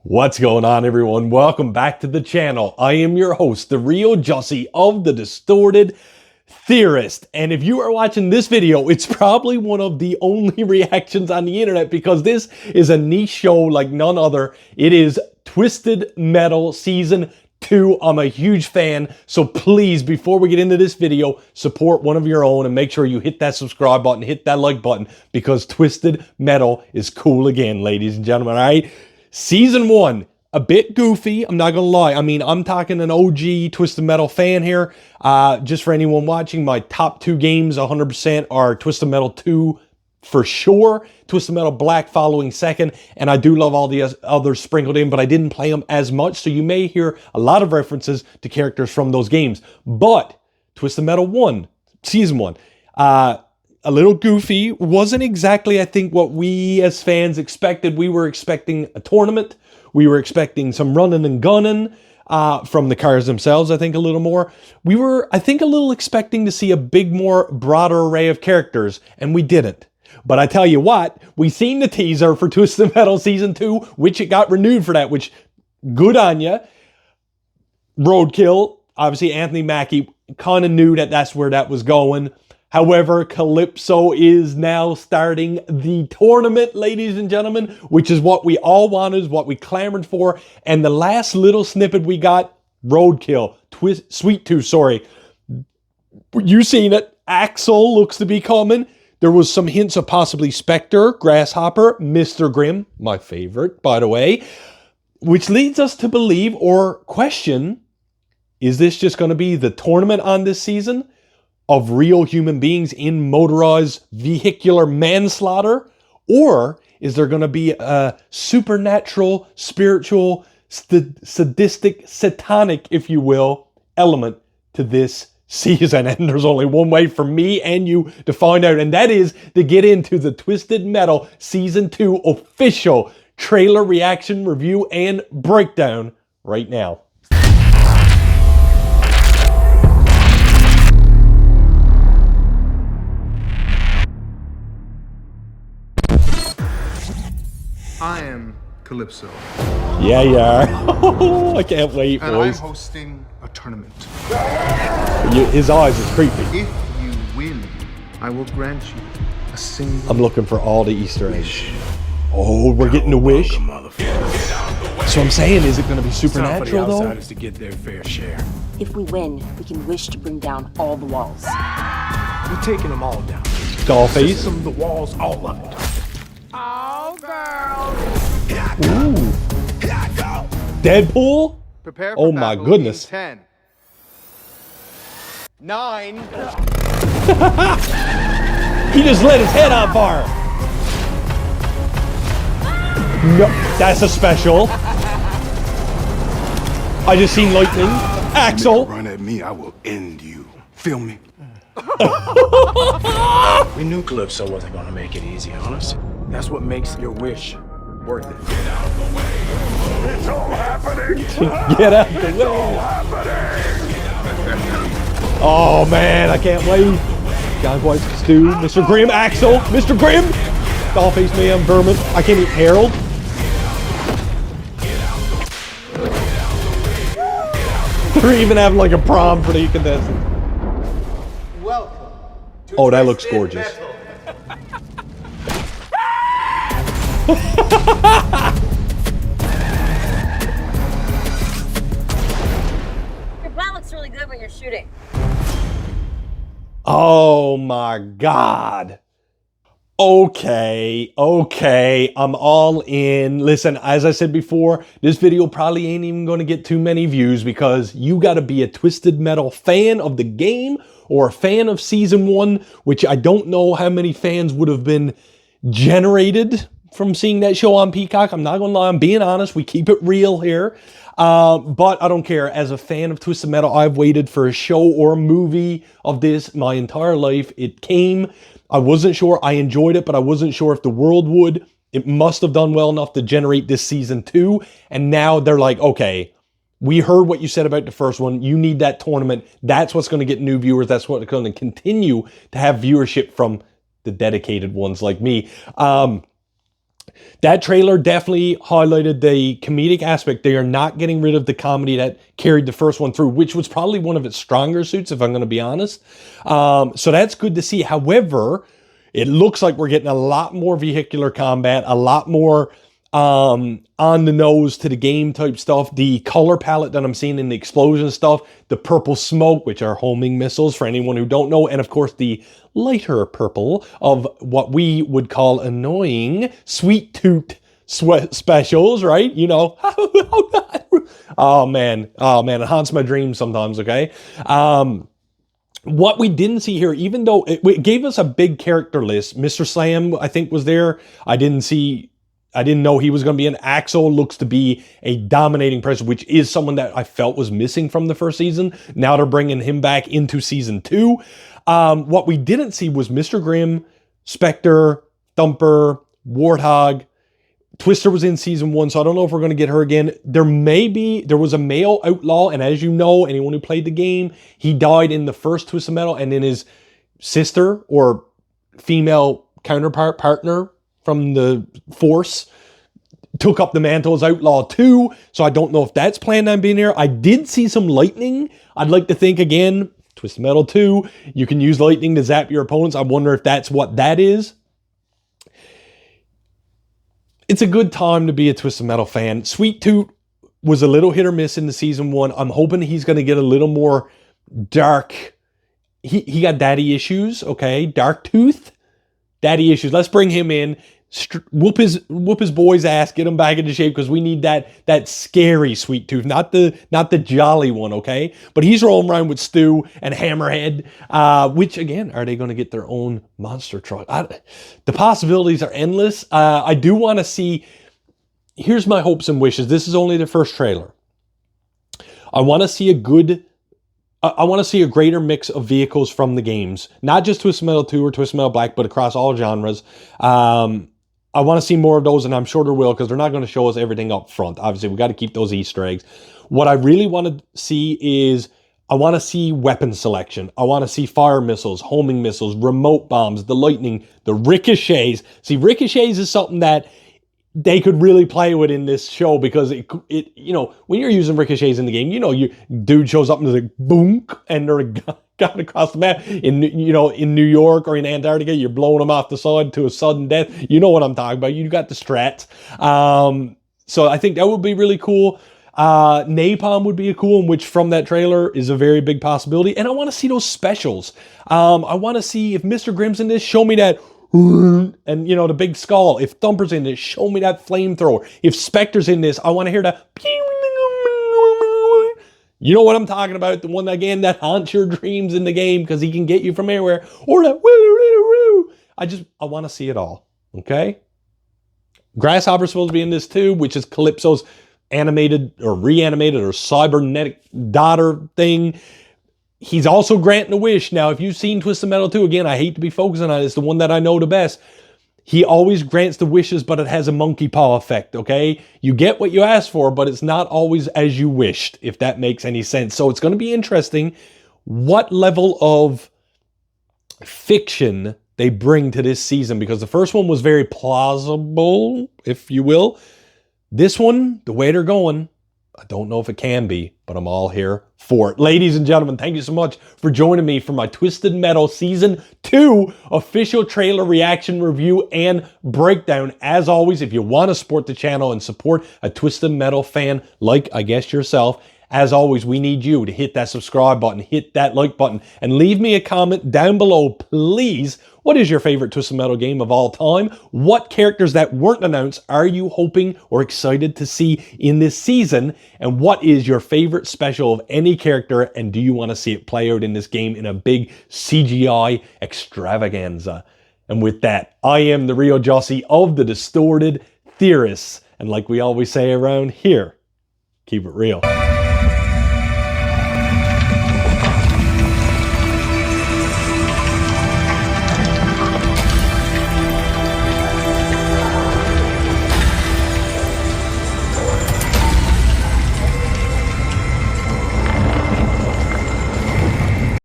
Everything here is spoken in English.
What's going on, everyone? Welcome back to the channel. I am your host, the real Jussy of the Distorted Theorists. And if you are watching this video, it's probably one of the only reactions on the internet because this is a niche show like none other. It is Twisted Metal Season 2. I'm a huge fan. So please, before we get into this video, support one of your own and make sure you hit that subscribe button, hit that like button, because Twisted Metal is cool again, ladies and gentlemen, all right? Season 1, a bit goofy, I'm not gonna lie. I mean, I'm talking an OG Twisted Metal fan here. Just for anyone watching, my top 2 games 100% are Twisted Metal 2 for sure, Twisted Metal Black following second, and I do love all the others sprinkled in, but I didn't play them as much, so you may hear a lot of references to characters from those games. But Twisted Metal 1, Season 1, a little goofy. Wasn't exactly, I think, what we as fans expected. We were expecting a tournament. We were expecting some running and gunning from the cars themselves, I think, a little more. We were, I think, a little expecting to see a big, more broader array of characters, and we didn't. But I tell you what, we seen the teaser for Twisted Metal Season 2, which it got renewed for that, which, good on ya. Roadkill, obviously Anthony Mackie, kind of knew that that's where that was going. However, Calypso is now starting the tournament, ladies and gentlemen, which is what we all wanted, what we clamored for. And the last little snippet we got, Roadkill, Sweet Tooth, sorry. You seen it. Axel looks to be coming. There was some hints of possibly Spectre, Grasshopper, Mr. Grimm, my favorite, by the way, which leads us to believe or question, is this just going to be the tournament on this season of real human beings in motorized vehicular manslaughter? Or is there going to be a supernatural, spiritual, sadistic, satanic, if you will, element to this season? And there's only one way for me and you to find out, and that is to get into the Twisted Metal Season 2 official trailer reaction, review, and breakdown right now. I am Calypso. Yeah, you are. I can't wait, and boys. I'm hosting a tournament. His eyes is creepy. If you win, I will grant you a single I'm looking for all the Easter eggs. Oh, we're getting a wish. So I'm saying, is it going to be supernatural though? Outsiders to get their fair share. If we win, we can wish to bring down all the walls. We're taking them all down. Dollface. System, the walls, all of it. Oh, girls! Ooh. Deadpool? prepare for Oh my battle goodness. in 10, 9. He just lit his head on fire. No, that's a special. I just seen lightning. Axel. Run at me, I will end you. Feel me? We knew Calypso wasn't gonna make it easy on us. That's what makes your wish worth it. It's all happening! Get out the way. Oh man, I can't wait. John White's Stu, Mr. Grimm, Axel, Mr. Grimm, Dollface Man, Vermin. I can't eat Harold. They're even having like a prom for the contestants. Welcome to Oh, that looks Twisted gorgeous. Metal. Your plan looks really good when you're shooting. Oh my God. Okay, I'm all in. Listen, as I said before, this video probably ain't even going to get too many views because you got to be a Twisted Metal fan of the game or a fan of Season 1, which I don't know how many fans would have been generated from seeing that show on Peacock. I'm not going to lie, I'm being honest. We keep it real here. But I don't care. As a fan of Twisted Metal, I've waited for a show or a movie of this my entire life. It came. I wasn't sure. I enjoyed it, but I wasn't sure if the world would. It must have done well enough to generate this Season 2. And now they're like, okay, we heard what you said about the first one. You need that tournament. That's what's going to get new viewers. That's what's going to continue to have viewership from the dedicated ones like me. That trailer definitely highlighted the comedic aspect. They are not getting rid of the comedy that carried the first one through, which was probably one of its stronger suits, if I'm going to be honest. So that's good to see. However, it looks like we're getting a lot more vehicular combat, a lot more on the nose to the game type stuff. The color palette that I'm seeing in the explosion stuff, the purple smoke, which are homing missiles for anyone who don't know, and of course the lighter purple of what we would call annoying sweet tooth specials, right? You know, oh man, it haunts my dreams sometimes, okay? What we didn't see here, even though it gave us a big character list, Mr. Slam, I think, was there. I didn't know he was going to be an Axel. Looks to be a dominating presence, which is someone that I felt was missing from the first season. Now they're bringing him back into season 2. What we didn't see was Mr. Grimm, Spectre, Thumper, Warthog. Twister was in season 1, so I don't know if we're going to get her again. There was a male outlaw, and as you know, anyone who played the game, he died in the first Twisted Metal, and then his sister or female partner from the Force took up the mantle as Outlaw 2, so I don't know if that's planned on being here. I did see some lightning. I'd like to think, again, Twisted Metal 2, you can use lightning to zap your opponents. I wonder if that's what that is. It's a good time to be a Twisted Metal fan. Sweet Tooth was a little hit or miss in the season 1. I'm hoping he's going to get a little more dark. He got daddy issues, okay? Dark Tooth, daddy issues. Let's bring him in. Whoop his boy's ass, get him back into shape, because we need that scary Sweet Tooth, not the jolly one, okay? But he's rolling around with Stu and Hammerhead, which again, are they going to get their own monster truck? The possibilities are endless. I do want to see. Here's my hopes and wishes. This is only the first trailer. I want to see a greater mix of vehicles from the games, not just Twisted Metal 2 or Twisted Metal Black, but across all genres. I want to see more of those, and I'm sure there will, because they're not going to show us everything up front. Obviously, we got to keep those Easter eggs. What I really want to see is, I want to see weapon selection. I want to see fire missiles, homing missiles, remote bombs, the lightning, the ricochets. See, ricochets is something that they could really play with in this show, because it you know, when you're using ricochets in the game, you know, your dude shows up and there's like boom, and they're gone across the map. In New York or in Antarctica, you're blowing them off the side to a sudden death. You know what I'm talking about. You got the strats. So I think that would be really cool. Napalm would be a cool one, which from that trailer is a very big possibility. And I want to see those specials. I want to see, if Mr. Grimm's in this, show me that. And you know, the big skull. If Thumper's in this, show me that flamethrower. If Spectre's in this, I want to hear that. You know what I'm talking about? The one, again, that haunts your dreams in the game, because he can get you from anywhere. Or that woo. I want to see it all. Okay? Grasshopper's supposed to be in this too, which is Calypso's animated or reanimated or cybernetic daughter thing. He's also granting a wish. Now, if you've seen Twisted Metal 2, again, I hate to be focusing on it. It's the one that I know the best. He always grants the wishes, but it has a monkey paw effect, okay? You get what you ask for, but it's not always as you wished, if that makes any sense. So it's going to be interesting what level of fiction they bring to this season, because the first one was very plausible, if you will. This one, the way they're going, I don't know if it can be, but I'm all here for it. Ladies and gentlemen, thank you so much for joining me for my Twisted Metal Season 2 official trailer reaction review and breakdown. As always, if you want to support the channel and support a Twisted Metal fan like, I guess, yourself, as always, we need you to hit that subscribe button, hit that like button, and leave me a comment down below, please. What is your favorite Twisted Metal game of all time? What characters that weren't announced are you hoping or excited to see in this season? And what is your favorite special of any character? And do you want to see it play out in this game in a big CGI extravaganza? And with that, I am the real Jussy of the Distorted Theorists. And like we always say around here, keep it real.